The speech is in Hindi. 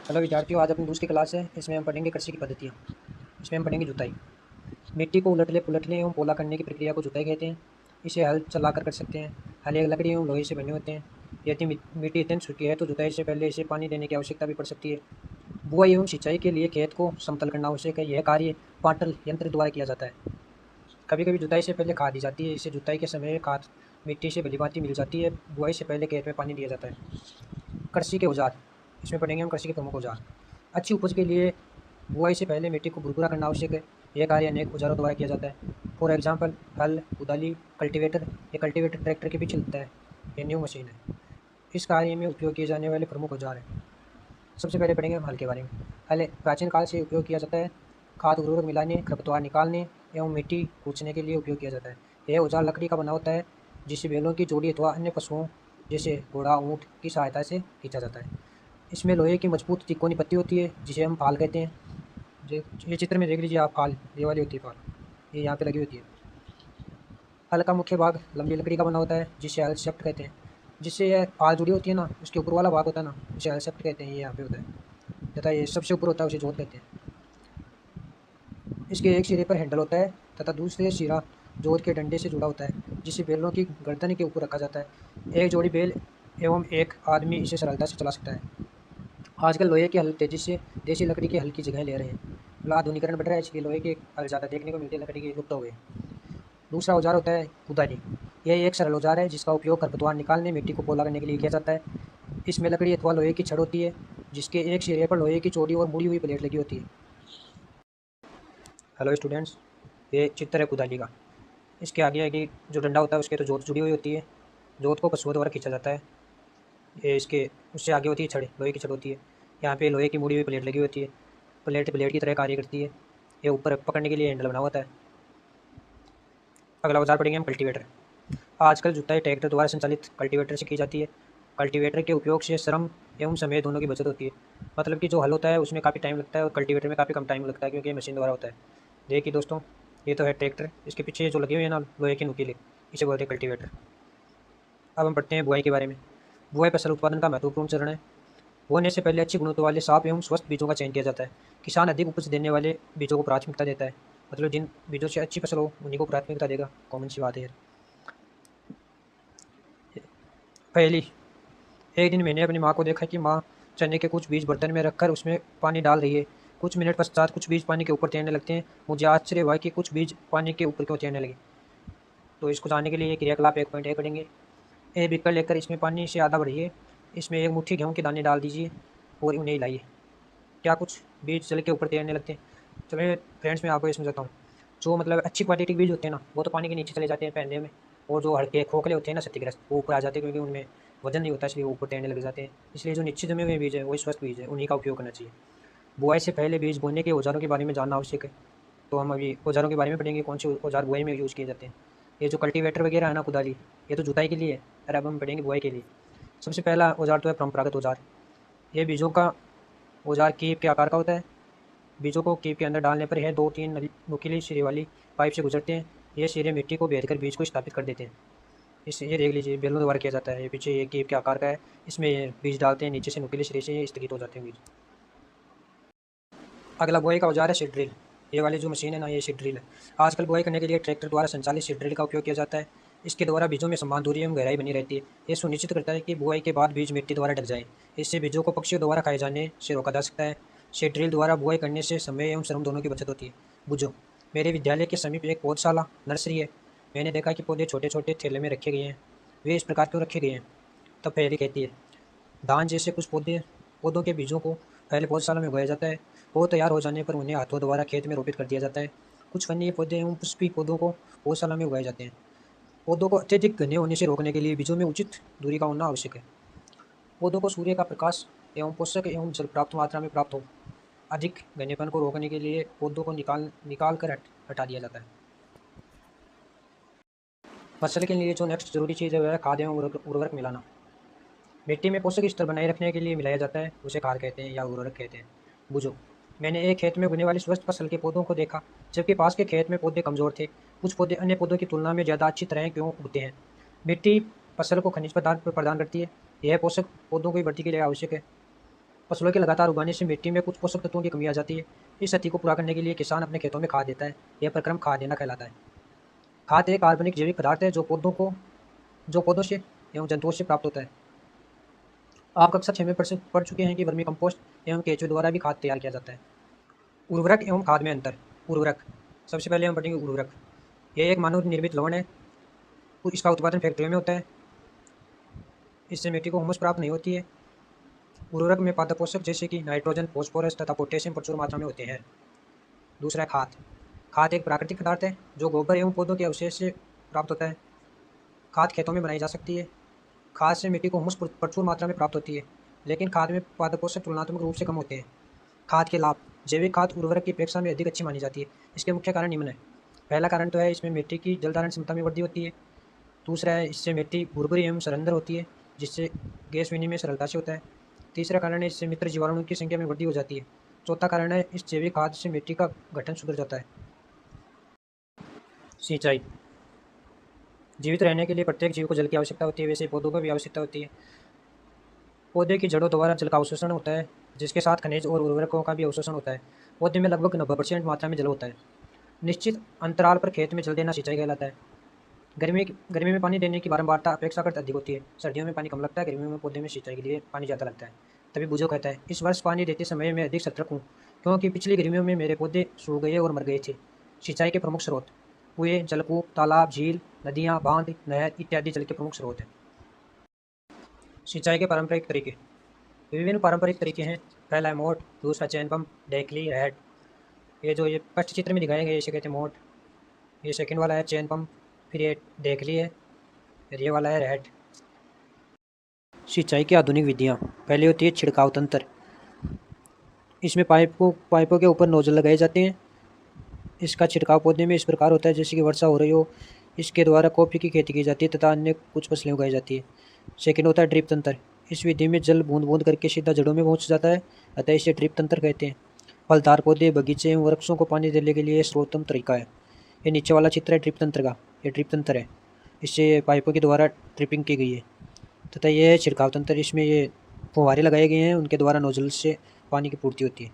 हेलो विद्यार्थियों, आज अपनी दूसरी क्लास है। इसमें हम पढ़ेंगे कृषि की पद्धतियाँ। इसमें हम पढ़ेंगे जुताई। मिट्टी को उलटने पुलटने एवं पोला करने की प्रक्रिया को जुताई कहते हैं। इसे हल चलाकर कर सकते हैं। हल एक लकड़ी एवं लोहे से बने होते हैं। यदि मिट्टी अत्यंत सूखी है तो जुताई से पहले इसे पानी देने की आवश्यकता भी पड़ सकती है। बुआई एवं सिंचाई के लिए खेत को समतल करना आवश्यक है। यह कार्य पाटल यंत्र द्वारा किया जाता है। कभी कभी जुताई से पहले खाद दी जाती है। इसे जुताई के समय खाद मिट्टी से भलीभांति मिल जाती है। बुआई से पहले खेत में पानी दिया जाता है। कृषि के औजार, इसमें पढ़ेंगे हम कृषि के प्रमुख औजार। अच्छी उपज के लिए बुआई से पहले मिट्टी को भुरभुरा करना आवश्यक है। यह कार्य अनेक औजारों द्वारा किया जाता है। फॉर एग्जाम्पल हल, कुदाली, कल्टीवेटर। ये कल्टीवेटर ट्रैक्टर के पीछे लगता है। ये न्यू मशीन है। इस कार्य में उपयोग किए जाने वाले प्रमुख औजार हैं। सबसे पहले पढ़ेंगे हम हल के बारे में। हल प्राचीन काल से उपयोग किया जाता है। खाद उर्वरक मिलाने, खरपतवार निकालने एवं मिट्टी कूचने के लिए उपयोग किया जाता है। यह औजार लकड़ी का बना होता है जिसे बैलों की जोड़ी अथवा अन्य पशुओं जैसे घोड़ा, ऊँट की सहायता से खींचा जाता है। इसमें लोहे की मजबूत तिकोनी पत्ती होती है जिसे हम फाल कहते हैं। ये चित्र में देख लीजिए आप, फाल ये वाली होती है फाल, ये यहाँ पे लगी होती है। हल का मुख्य भाग लंबी लकड़ी का बना होता है जिसे हल शेफ्ट कहते हैं। जिससे यह फाल जुड़ी होती है ना, उसके ऊपर वाला भाग होता है ना, इसे हल शेफ्ट कहते हैं। ये यहाँ पे होता है तथा ये सबसे ऊपर होता है उसे जोत कहते हैं। इसके एक सिरे पर हैंडल होता है तथा दूसरे सिरा जोत के डंडे से जुड़ा होता है जिसे बैलों की गर्दन के ऊपर रखा जाता है। एक जोड़ी बैल एवं एक आदमी इसे सरलता से चला सकता है। आजकल लोहे के हल तेजी से देसी लकड़ी के हल की जगह ले रहे हैं। मतलब आधुनिकरण बढ़ रहा है, इसलिए लोहे के हल ज़्यादा देखने को मिलते हैं, लकड़ी के लुप्त हो गए। दूसरा औजार होता है कुदाली। यह एक सरल औजार है जिसका उपयोग खरपतवार निकालने, मिट्टी को पोला करने के लिए किया जाता है। इसमें लकड़ी अथवा लोहे की छड़ होती है जिसके एक सिरे पर लोहे की चौड़ी और मुड़ी हुई प्लेट लगी होती है। हेलो स्टूडेंट्स, ये चित्र है कुदाली का। इसके आगे आगे जो डंडा होता है उसके तो जोत जुड़ी हुई होती है। जोत को पशुओं द्वारा खींचा जाता है। ये इसके उससे आगे होती है छड़, लोहे की छड़ होती है। यहाँ पे लोहे की मुड़ी हुई प्लेट लगी होती है। प्लेट प्लेट की तरह कार्य करती है। ये ऊपर पकड़ने के लिए हैंडल बना होता है। अगला औजार पढ़ेंगे हम कल्टीवेटर। आजकल जुताई ट्रैक्टर द्वारा संचालित कल्टीवेटर से की जाती है। कल्टीवेटर के उपयोग से श्रम एवं समय दोनों की बचत होती है। मतलब कि जो हल होता है उसमें काफ़ी टाइम लगता है और कल्टीवेटर में काफ़ी कम टाइम लगता है क्योंकि ये मशीन द्वारा होता है। देखिए दोस्तों, ये तो है ट्रैक्टर, इसके पीछे जो लगे हुए हैं ना लोहे के नुकीले, इसे बोलते हैं कल्टीवेटर। अब हम पढ़ते हैं बुआई के बारे में। बुआई फसल उत्पादन का महत्वपूर्ण चरण है। बोने से पहले अच्छी गुणवत्ता वाले साफ एवं स्वस्थ बीजों का चयन किया जाता है। किसान अधिक उपज देने वाले बीजों को प्राथमिकता देता है। मतलब जिन बीजों से अच्छी फसल हो उन्हीं को प्राथमिकता देगा, कॉमन सी बात है। पहली, एक दिन मैंने अपनी माँ को देखा कि माँ चने के कुछ बीज बर्तन में रखकर उसमें पानी डाल रही है। कुछ मिनट पश्चात कुछ बीज पानी के ऊपर तैरने लगते हैं। मुझे आश्चर्य हुआ कि कुछ बीज पानी के ऊपर क्यों तैरने लगे। तो इसको जानने के लिए क्रियाकलाप 1.1 पढ़ेंगे। एक बीकर लेकर इसमें पानी से आधा भरिए। इसमें एक मुट्ठी गेहूँ के दाने डाल दीजिए और उन्हें हिलाइए। क्या कुछ बीज जल के ऊपर तैरने लगते हैं? चलिए फ्रेंड्स, मैं आपको ये समझाता हूँ। जो मतलब अच्छी क्वालिटी के बीज होते हैं ना, वो तो पानी के नीचे चले जाते हैं तैरने में। और जो हल्के खोखले होते हैं ना, क्षतिग्रस्त, वो ऊपर आ जाते हैं क्योंकि उनमें वजन नहीं होता, इसलिए वो ऊपर तैरने लग जाते हैं। इसलिए जो नीचे जमे हुए बीज है वही स्वस्थ बीज है, उन्हीं का उपयोग करना चाहिए। बुआई से पहले बीज बोने के औजारों के बारे में जानना आवश्यक है। तो हम अभी औजारों के बारे में पढ़ेंगे, कौन से औजार बुआई में यूज़ किए जाते हैं। ये जो कल्टीवेटर वगैरह है ना, कुदाली, ये तो जुताई के लिए है। और अब हम पढ़ेंगे बुआई के लिए। सबसे पहला औजार तो है परंपरागत औजार। ये बीजों का औजार कीप के आकार का होता है। बीजों को कीप के अंदर डालने पर यह 2-3 नुकीली सिरे वाली पाइप से गुजरते हैं। ये सिरे मिट्टी को बेध कर बीज को स्थापित कर देते हैं। इस ये देख लीजिए, बैलों द्वारा किया जाता है। ये पीछे ये कीप के आकार का है, इसमें ये बीज डालते हैं, नीचे से नुकीले सिरे से ये स्थगित हो जाते हैं बीज। अगला बुआई का औजार है सीड ड्रिल। ये वाली जो मशीन है ना, ये सीड ड्रिल है। आजकल बुआई करने के लिए ट्रैक्टर द्वारा संचालित सीड ड्रिल का उपयोग किया जाता है। इसके द्वारा बीजों में समान दूरी एवं गहराई बनी रहती है। ये सुनिश्चित करता है कि बुआई के बाद बीज मिट्टी द्वारा ढक जाए। इससे बीजों को पक्षियों द्वारा खाए जाने से रोका जा सकता है। सीड ड्रिल द्वारा बुआई करने से समय एवं श्रम दोनों की बचत होती है। बुझो, मेरे विद्यालय के समीप एक पौधशाला नर्सरी है। मैंने देखा कि पौधे छोटे छोटे थैले में रखे गए हैं। वे इस प्रकार क्यों रखे गए हैं? तब पहले कहती है, धान जैसे कुछ पौधों के बीजों को पहले पौधशाला में उगाया जाता है। पौध तैयार हो जाने पर उन्हें हाथों द्वारा खेत में रोपित कर दिया जाता है। कुछ वन्य पौधे एवं पुष्पी पौधों को पौधशाला में उगाए जाते हैं। पौधों को अत्यधिक घने होने से रोकने के लिए बीजों में उचित दूरी का होना आवश्यक है। पौधों को सूर्य का प्रकाश एवं पोषक एवं जल प्राप्त मात्रा में प्राप्त हो। अधिक घनेपन को रोकने के लिए पौधों को निकाल कर हटा दिया जाता है। फसल के लिए जो नेक्स्ट जरूरी चीज़ है वह है खाद एवं उर्वरक मिलाना। मिट्टी में पोषक स्तर बनाए रखने के लिए मिलाया जाता है, उसे खाद कहते हैं या उर्वरक कहते हैं। बुझो, मैंने एक खेत में उगने वाली स्वस्थ फसल के पौधों को देखा, जबकि पास के खेत में पौधे कमजोर थे। कुछ पौधे अन्य पौधों की तुलना में ज़्यादा अच्छी तरह क्यों उगते हैं? मिट्टी फसल को खनिज पदार्थ प्रदान करती है। यह पोषक पौधों की वृद्धि के लिए आवश्यक है। फसलों के लगातार उगाने से मिट्टी में कुछ पोषक तत्वों की कमी आ जाती है। इस क्षति को पूरा करने के लिए किसान अपने खेतों में खाद देता है। यह प्रक्रम खाद देना कहलाता है। खाद एक कार्बनिक जैविक पदार्थ है जो पौधों से एवं जंतुओं से प्राप्त होता है। आप कक्षा 6 में पढ़ चुके हैं कि वर्मी कंपोस्ट एवं केंचुए द्वारा भी खाद तैयार किया जाता है। उर्वरक एवं खाद में अंतर। उर्वरक, सबसे पहले हम पढ़ेंगे उर्वरक। यह एक मानव निर्मित लवण है। इसका उत्पादन फैक्ट्रियों में होता है। इससे मिट्टी को हुमस प्राप्त नहीं होती है। उर्वरक में पादप पोषक जैसे कि नाइट्रोजन, फॉस्फोरस तथा पोटेशियम प्रचुर मात्रा में होते हैं। दूसरा है खाद। खाद एक प्राकृतिक पदार्थ है जो गोबर एवं पौधों के अवशेष से प्राप्त होता है। खाद खेतों में बनाई जा सकती है। खाद से मिट्टी को हुमस प्रचुर मात्रा में प्राप्त होती है, लेकिन खाद में पादप पोषक तुलनात्मक रूप से कम होते हैं। खाद के लाभ। जैविक खाद उर्वरक की अपेक्षा में अधिक अच्छी मानी जाती है। इसके मुख्य कारण निम्न है। पहला कारण तो है इसमें मिट्टी की जल धारण क्षमता में वृद्धि होती है। दूसरा है इससे मिट्टी भुरभुरी एवं सरंध्र होती है, जिससे गैस विनिमय सरलता से होता है। तीसरा कारण है इससे मित्र जीवाणुओं की संख्या में वृद्धि हो जाती है। चौथा कारण है इस जैविक खाद से मिट्टी का गठन सुधर जाता है। सिंचाई। जीवित रहने के लिए प्रत्येक जीव को जल की आवश्यकता होती है, वैसे पौधों को भी आवश्यकता होती है। पौधे की जड़ों द्वारा जल का अवशोषण होता है, जिसके साथ खनिज और उर्वरकों का भी अवशोषण होता है। पौधे में लगभग 90% मात्रा में जल होता है। निश्चित अंतराल पर खेत में जल देना सिंचाई कहलाता है। गर्मी में पानी देने की बारंबारता अपेक्षाकृत अधिक होती है। सर्दियों में पानी कम लगता है। गर्मियों में पौधे में सिंचाई के लिए पानी ज़्यादा लगता है। तभी बुजुर्ग कहता है, इस वर्ष पानी देते समय मैं अधिक सतर्क हूँ, क्योंकि पिछली गर्मियों में मेरे पौधे सूख गए और मर गए थे। सिंचाई के प्रमुख स्रोत। कुएं, जलकूप, तालाब, झील, नदियाँ, बांध, नहर इत्यादि जल के प्रमुख स्रोत हैं। सिंचाई के पारंपरिक तरीके। विभिन्न पारंपरिक तरीके हैं। पहला है मोट, दूसरा चैन पम्प, डेकली, रहट। ये फर्स्ट चित्र में दिखाए गए इसे कहते हैं मोट। ये सेकंड वाला है चैन पम्प, फिर ये डेकली है, फिर ये वाला है रहट। सिंचाई की आधुनिक विधियाँ। पहले होती है छिड़काव तंत्र। इसमें पाइपों के ऊपर नोजल लगाए जाते हैं। इसका छिड़काव पौधे में इस प्रकार होता है जैसे कि वर्षा हो रही हो। इसके द्वारा कॉफ़ी की खेती की जाती है तथा अन्य कुछ फसलें उगाई जाती है। सेकंड होता है ड्रिप तंत्र। इस विधि में जल बूंद बूंद करके सीधा जड़ों में पहुंच जाता है, अतः इसे ड्रिप तंत्र कहते हैं। फलदार पौधे, बगीचे एवं वृक्षों को पानी देने के लिए सर्वोत्तम तरीका है। ये नीचे वाला चित्र है ड्रिप तंत्र का। ये ड्रिप तंत्र है, इससे पाइपों के द्वारा ड्रिपिंग की गई है। तथा ये छिड़काव तंत्र, इसमें ये फुहारे लगाए गए हैं, उनके द्वारा नोजल से पानी की पूर्ति होती है।